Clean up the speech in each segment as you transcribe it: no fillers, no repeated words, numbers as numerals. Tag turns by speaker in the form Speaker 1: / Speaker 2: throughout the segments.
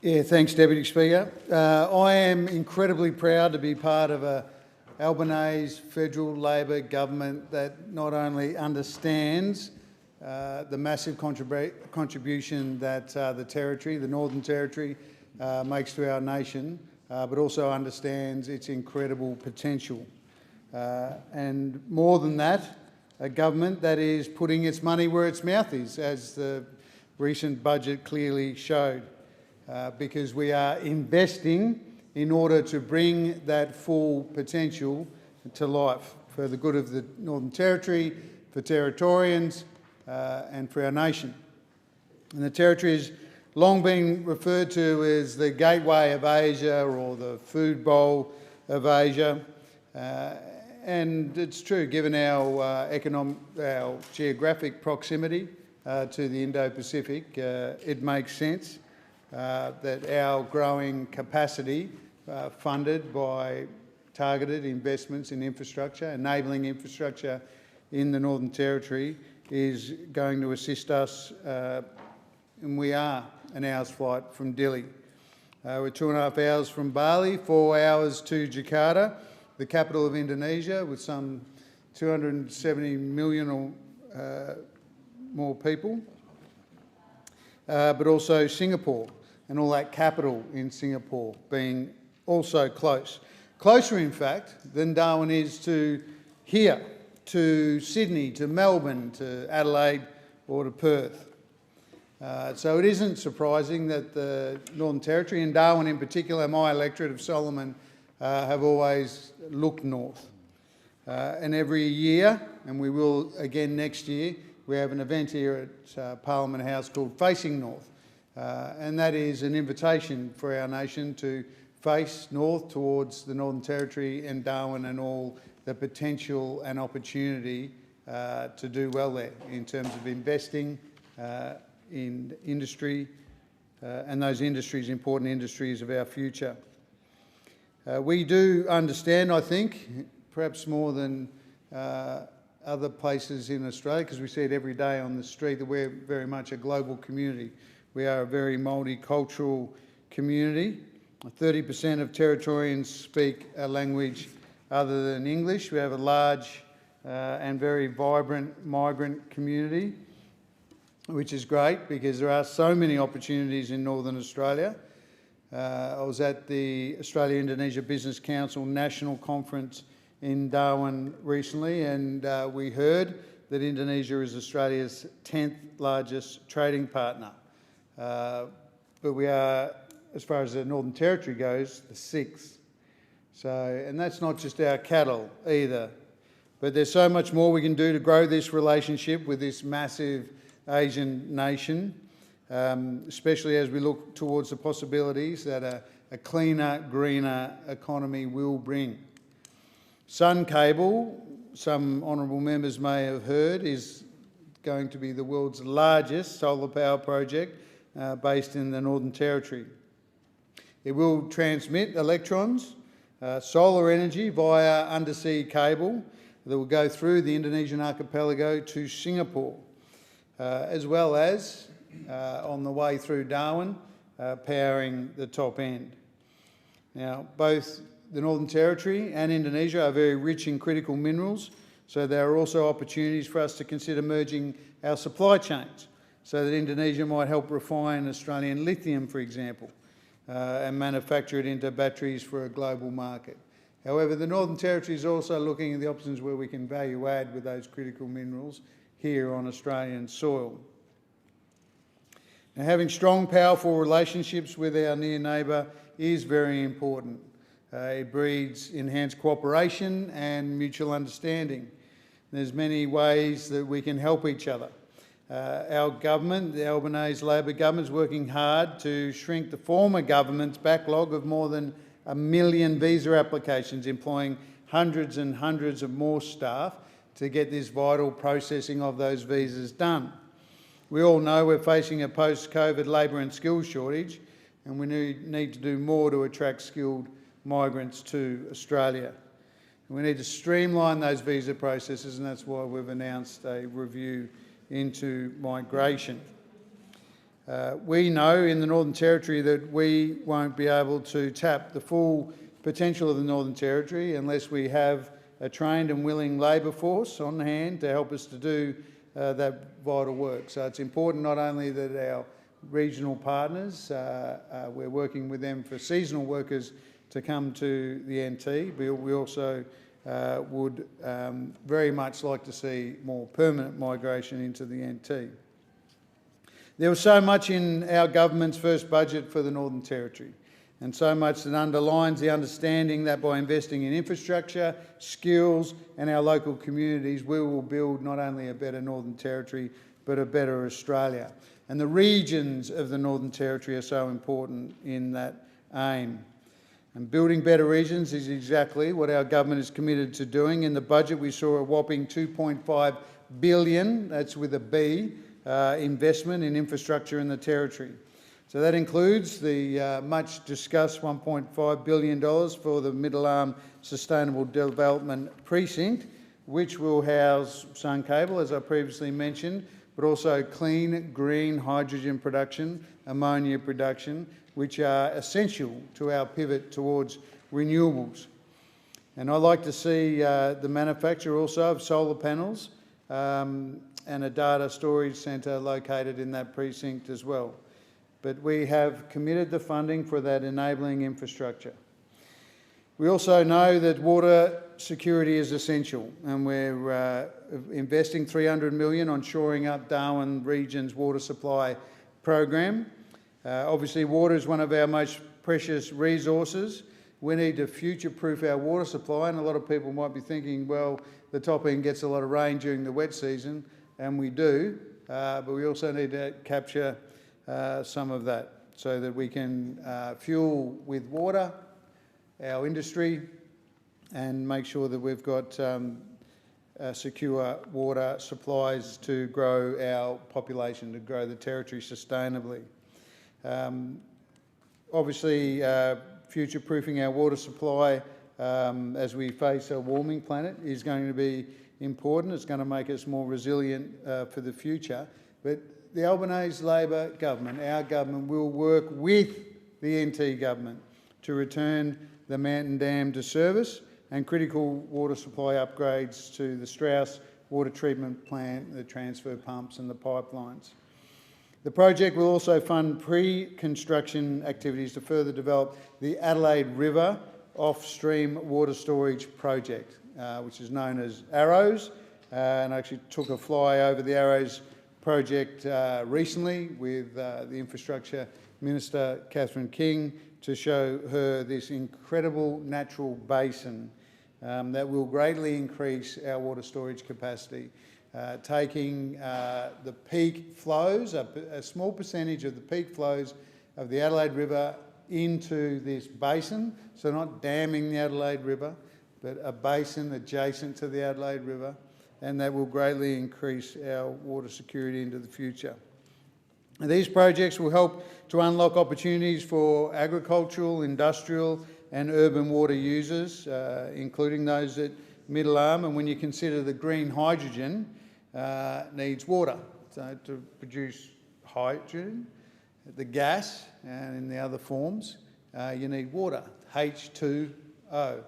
Speaker 1: Yeah, thanks, Deputy Speaker. I am incredibly proud to be part of a Albanese federal Labor government that not only understands the massive contribution that the Territory, the Northern Territory, makes to our nation, but also understands its incredible potential. And more than that, a government that is putting its money where its mouth is, as the recent budget clearly showed. Because we are investing in order to bring that full potential to life for the good of the Northern Territory, for Territorians and for our nation. And the Territory has long been referred to as the gateway of Asia or the food bowl of Asia. And it's true, given our geographic proximity to the Indo-Pacific, it makes sense that our growing capacity, funded by targeted investments in infrastructure, enabling infrastructure in the Northern Territory, is going to assist us, and we are an hour's flight from Dili. We're 2.5 hours from Bali, 4 hours to Jakarta, the capital of Indonesia, with some 270 million or more people, but also Singapore, and all that capital in Singapore being also close. Closer, in fact, than Darwin is to here, to Sydney, to Melbourne, to Adelaide or to Perth. So it isn't surprising that the Northern Territory, and Darwin in particular, my electorate of Solomon, have always looked north. And every year, and we will again next year, we have an event here at Parliament House called Facing North. And that is an invitation for our nation to face north towards the Northern Territory and Darwin and all the potential and opportunity to do well there in terms of investing in industry and those industries, important industries of our future. We do understand, I think, perhaps more than other places in Australia, because we see it every day on the street, that we're very much a global community. We are a very multicultural community. 30% of Territorians speak a language other than English. We have a large and very vibrant migrant community, which is great because there are so many opportunities in Northern Australia. I was at the Australia-Indonesia Business Council National Conference in Darwin recently, and we heard that Indonesia is Australia's 10th largest trading partner. But we are, as far as the Northern Territory goes, the 6th. So, and that's not just our cattle either. But there's so much more we can do to grow this relationship with this massive Asian nation, especially as we look towards the possibilities that a cleaner, greener economy will bring. Sun Cable, some honourable members may have heard, is going to be the world's largest solar power project based in the Northern Territory. It will transmit electrons, solar energy via undersea cable that will go through the Indonesian archipelago to Singapore, as well as on the way through Darwin, powering the top end. Now, both the Northern Territory and Indonesia are very rich in critical minerals, so there are also opportunities for us to consider merging our supply chains so that Indonesia might help refine Australian lithium, for example, and manufacture it into batteries for a global market. However, the Northern Territory is also looking at the options where we can value add with those critical minerals here on Australian soil. Now, having strong, powerful relationships with our near neighbour is very important. It breeds enhanced cooperation and mutual understanding. There's many ways that we can help each other. Our government, the Albanese Labor Government, is working hard to shrink the former government's backlog of more than 1 million visa applications, employing hundreds and hundreds of more staff to get this vital processing of those visas done. We all know we're facing a post-COVID labour and skills shortage, and we need to do more to attract skilled migrants to Australia. We need to streamline those visa processes, and that's why we've announced a review into migration. We know in the Northern Territory that we won't be able to tap the full potential of the Northern Territory unless we have a trained and willing labour force on hand to help us to do that vital work. So it's important not only that our regional partners, we're working with them for seasonal workers to come to the NT, but we also would very much like to see more permanent migration into the NT. There was so much in our government's first budget for the Northern Territory, and so much that underlines the understanding that by investing in infrastructure, skills and our local communities, we will build not only a better Northern Territory, but a better Australia. And the regions of the Northern Territory are so important in that aim. And building better regions is exactly what our government is committed to doing. In the budget, we saw a whopping $2.5 billion, that's with a B, investment in infrastructure in the Territory. So that includes the much discussed $1.5 billion for the Middle Arm Sustainable Development Precinct, which will house sun cable, as I previously mentioned, but also clean, green hydrogen production, ammonia production, which are essential to our pivot towards renewables. And I'd like to see the manufacture also of solar panels and a data storage centre located in that precinct as well. But we have committed the funding for that enabling infrastructure. We also know that water security is essential, and we're investing $300 million on shoring up Darwin Region's water supply program. Obviously, water is one of our most precious resources. We need to future-proof our water supply, and a lot of people might be thinking, well, the top end gets a lot of rain during the wet season, and we do, but we also need to capture some of that so that we can fuel with water our industry and make sure that we've got secure water supplies to grow our population, to grow the Territory sustainably. Obviously, future-proofing our water supply as we face a warming planet is going to be important. It's going to make us more resilient for the future. But the Albanese Labor Government, our government, will work with the NT Government to return the Mountain Dam to service and critical water supply upgrades to the Strauss water treatment plant, the transfer pumps and the pipelines. The project will also fund pre-construction activities to further develop the Adelaide River off-stream water storage project, which is known as Arrows, and I actually took a fly over the Arrows project recently with the Infrastructure Minister, Catherine King, to show her this incredible natural basin that will greatly increase our water storage capacity, taking the peak flows, a small percentage of the peak flows of the Adelaide River into this basin, so not damming the Adelaide River, but a basin adjacent to the Adelaide River, and that will greatly increase our water security into the future. And these projects will help to unlock opportunities for agricultural, industrial and urban water users, including those at Middle Arm. And when you consider the green hydrogen needs water, so to produce hydrogen, the gas and in the other forms, you need water, H2O,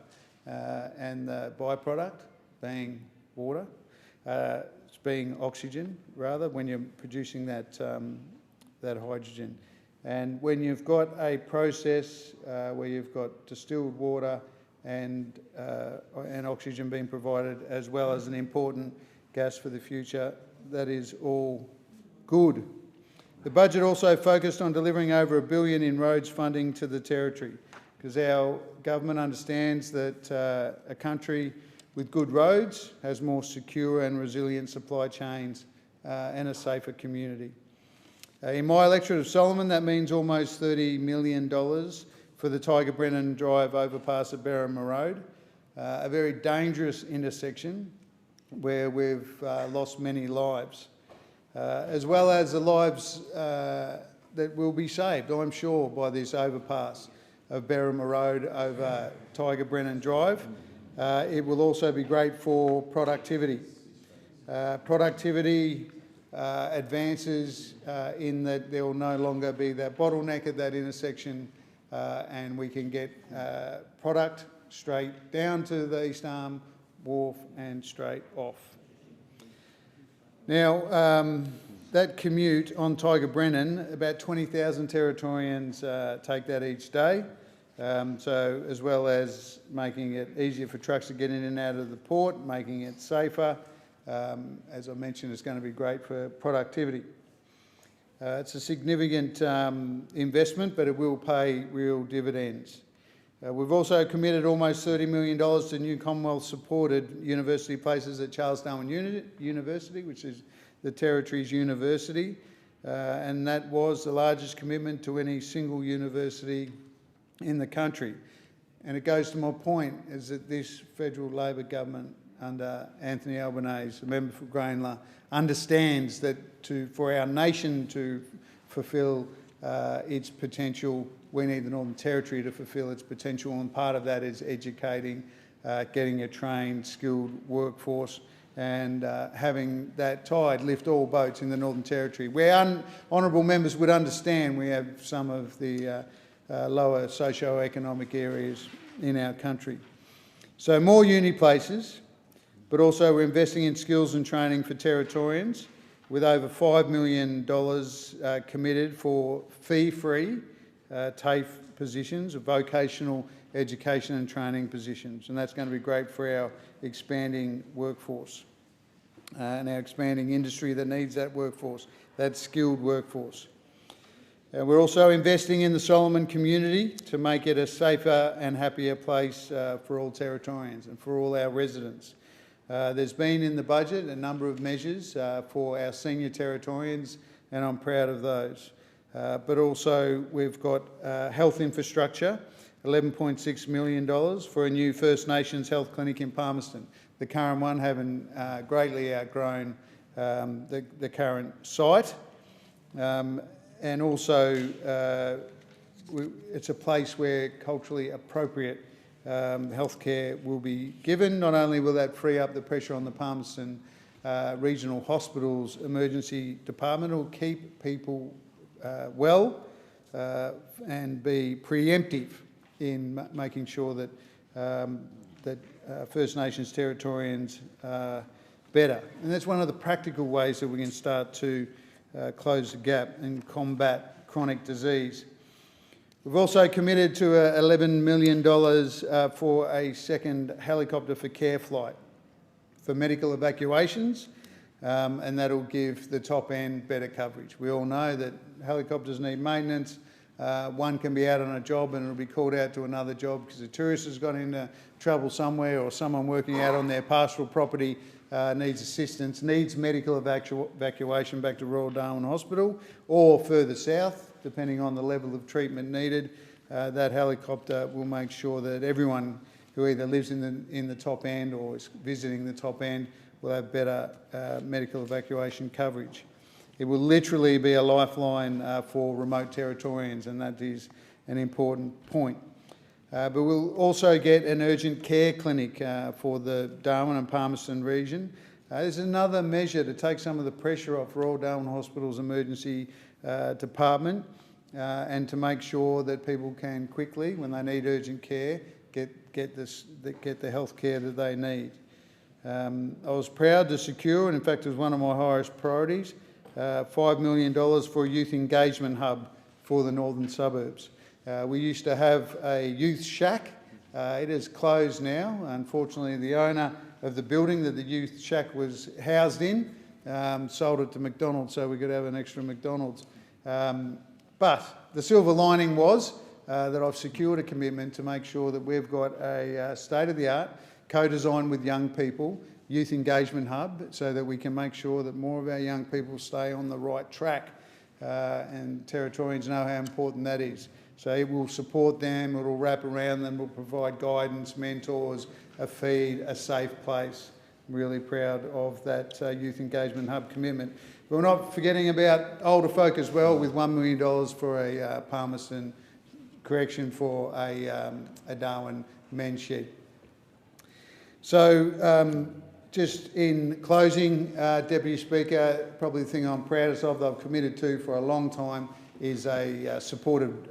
Speaker 1: and the byproduct being water, it's being oxygen rather when you're producing that that hydrogen. And when you've got a process where you've got distilled water and oxygen being provided, as well as an important gas for the future, that is all good. The budget also focused on delivering over $1 billion in roads funding to the Territory, because our government understands that a country with good roads has more secure and resilient supply chains and a safer community. In my electorate of Solomon, that means almost $30 million for the Tiger Brennan Drive overpass at Berrima Road, a very dangerous intersection where we've lost many lives, as well as the lives that will be saved, I'm sure, by this overpass of Berrima Road over Tiger Brennan Drive. It will also be great for productivity. Productivity advances in that there will no longer be that bottleneck at that intersection, and we can get product straight down to the East Arm Wharf and straight off. Now, that commute on Tiger Brennan, about 20,000 Territorians take that each day. So as well as making it easier for trucks to get in and out of the port, making it safer, as I mentioned, it's going to be great for productivity. It's a significant investment, but it will pay real dividends. We've also committed almost $30 million to new Commonwealth-supported university places at Charles Darwin University, which is the Territory's university, and that was the largest commitment to any single university in the country. And it goes to my point, is that this federal Labor government under Anthony Albanese, the member for Grainler, understands that for our nation to fulfil its potential, we need the Northern Territory to fulfil its potential, and part of that is educating, getting a trained, skilled workforce, and having that tide lift all boats in the Northern Territory. Where honourable members would understand, we have some of the lower socio-economic areas in our country. So more uni places, but also we're investing in skills and training for Territorians, with over $5 million committed for fee-free TAFE positions, vocational education and training positions, and that's going to be great for our expanding workforce and our expanding industry that needs that workforce, that skilled workforce. We're also investing in the Solomon community to make it a safer and happier place for all Territorians and for all our residents. There's been in the budget a number of measures for our senior Territorians, and I'm proud of those. But also we've got health infrastructure, $11.6 million for a new First Nations health clinic in Palmerston. The current one having greatly outgrown the current site. And also it's a place where culturally appropriate healthcare will be given. Not only will that free up the pressure on the Palmerston Regional Hospital's emergency department, it will keep people well and be preemptive in making sure that First Nations Territorians are better. And that's one of the practical ways that we can start to close the gap and combat chronic disease. We've also committed to $11 million for a second helicopter for care flight for medical evacuations, and that'll give the top end better coverage. We all know that helicopters need maintenance. One can be out on a job and it'll be called out to another job because a tourist has got into trouble somewhere, or someone working out on their pastoral property needs assistance, needs medical evacuation back to Royal Darwin Hospital or further south, depending on the level of treatment needed. That helicopter will make sure that everyone who either lives in the top end or is visiting the top end will have better medical evacuation coverage. It will literally be a lifeline for remote Territorians, and that is an important point. But we'll also get an urgent care clinic for the Darwin and Palmerston region. There's another measure to take some of the pressure off Royal Darwin Hospital's emergency department and to make sure that people can quickly, when they need urgent care, get the health care that they need. I was proud to secure, and in fact it was one of my highest priorities, $5 million for a youth engagement hub for the northern suburbs. We used to have a youth shack. It is closed now. Unfortunately, the owner of the building that the youth shack was housed in sold it to McDonald's so we could have an extra McDonald's. But the silver lining was that I've secured a commitment to make sure that we've got a state-of-the-art, co-designed with young people, youth engagement hub, so that we can make sure that more of our young people stay on the right track, and Territorians know how important that is. So it will support them, it will wrap around them, it will provide guidance, mentors, a feed, a safe place. I'm really proud of that youth engagement hub commitment. But we're not forgetting about older folk as well, with $1 million for a Palmerston correction for a Darwin men's shed. So just in closing, Deputy Speaker, probably the thing I'm proudest of that I've committed to for a long time is a supported